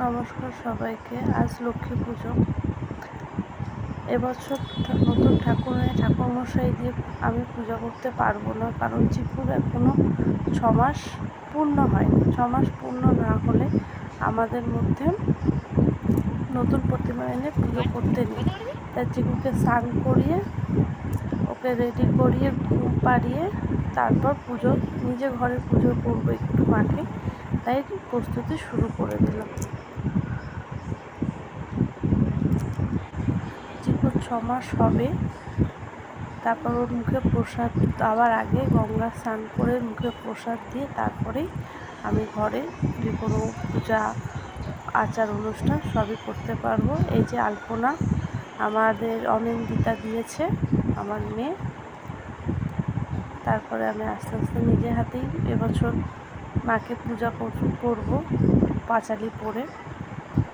নমস্কার সবাইকে। আজ লক্ষ্মী পুজো। এবছর নতুন ঠাকুরমশাই দিয়ে আমি পূজা করতে পারবো না, কারণ চিকুর এখনও 6 মাস পূর্ণ হয়নি। 6 মাস পূর্ণ না হলে আমাদের মধ্যে নতুন প্রতিমা এনে পুজো করতে নেই। তাই চিকুকে স্নান করিয়ে ওকে রেডি করিয়ে ঘুম পাড়িয়ে তারপর নিজে ঘরে পুজো করবো একটু মাঠে, তাই প্রস্তুতি শুরু করে দিলাম। চিকুর 6 মাস হবে, তারপর ওর মুখে প্রসাদ দেওয়ার আগে গঙ্গা স্নান করে মুখে প্রসাদ দিয়ে তারপরেই আমি ঘরে যে কোনো পূজা আচার অনুষ্ঠান সবই করতে পারবো। এই যে আলপনা আমাদের অনিন্দিতা দিয়েছে, আমার মেয়ে। তারপরে আমি আস্তে আস্তে নিজে হাতেই এবছর মাকে পূজা করবো পাঁচালি পরে,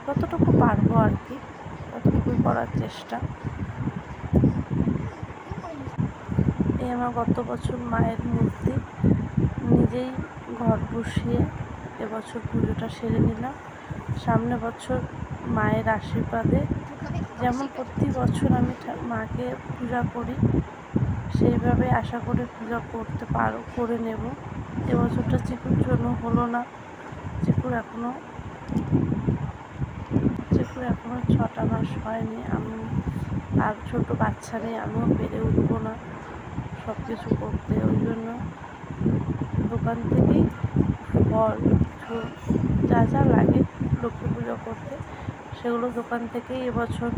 যতটুকু পারবো আর কি, ততটুকুই করার চেষ্টা। এই আমার গত বছর মায়ের মূর্তি, নিজেই ঘর বসিয়ে এবছর পুজোটা সেরে নিলাম। সামনে বছর মায়ের আশীর্বাদে যেমন প্রতি বছর আমি মাকে পূজা করি, সেইভাবে আশা করে পূজা করে নেব। এবছরটা চিকুর জন্য হলো না। চিকুর এখনও 6টা মাস হয়নি। আমি আর ছোটো বাচ্চা নেই, আমিও পেরে উঠবো না সব কিছু করতে। ওই জন্য দোকান থেকেই ফল যা যা লাগে লক্ষ্মী পুজো করতে, সেগুলো দোকান থেকেই এবছর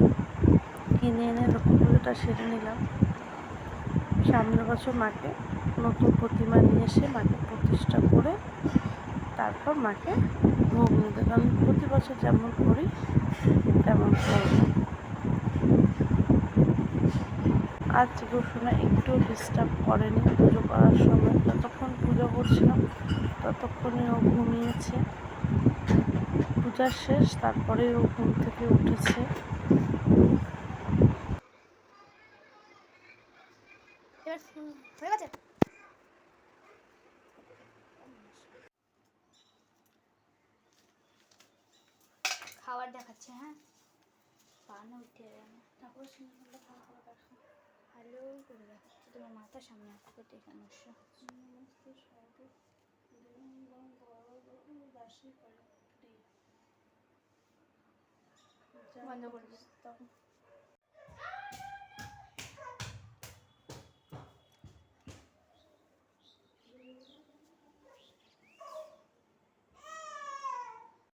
কিনে এনে লক্ষ্মী পুজোটা সেরে নিলাম। সামনের বছর মাকে নতুন প্রতিমা নিয়ে এসে মাকে প্রতিষ্ঠা করে তারপর মাকে ভোগ নিতে, কারণ প্রতি বছর যেমন করি তেমন করব। আজ চিকুসোনা একটু ডিস্টার্ব করেনি পুজো করার সময়। যতক্ষণ পুজো করছিলাম ততক্ষণে ও ঘুমিয়েছে। পূজা শেষ, তারপরে ও ঘুম থেকে উঠেছে। খাবার দেখাচ্ছে। হ্যাঁ, পান উঠে তারপর ভালো করে দেখাচ্ছে। তোমার মাথার সামনে আসতে এখানে বন্ধ করে দিস।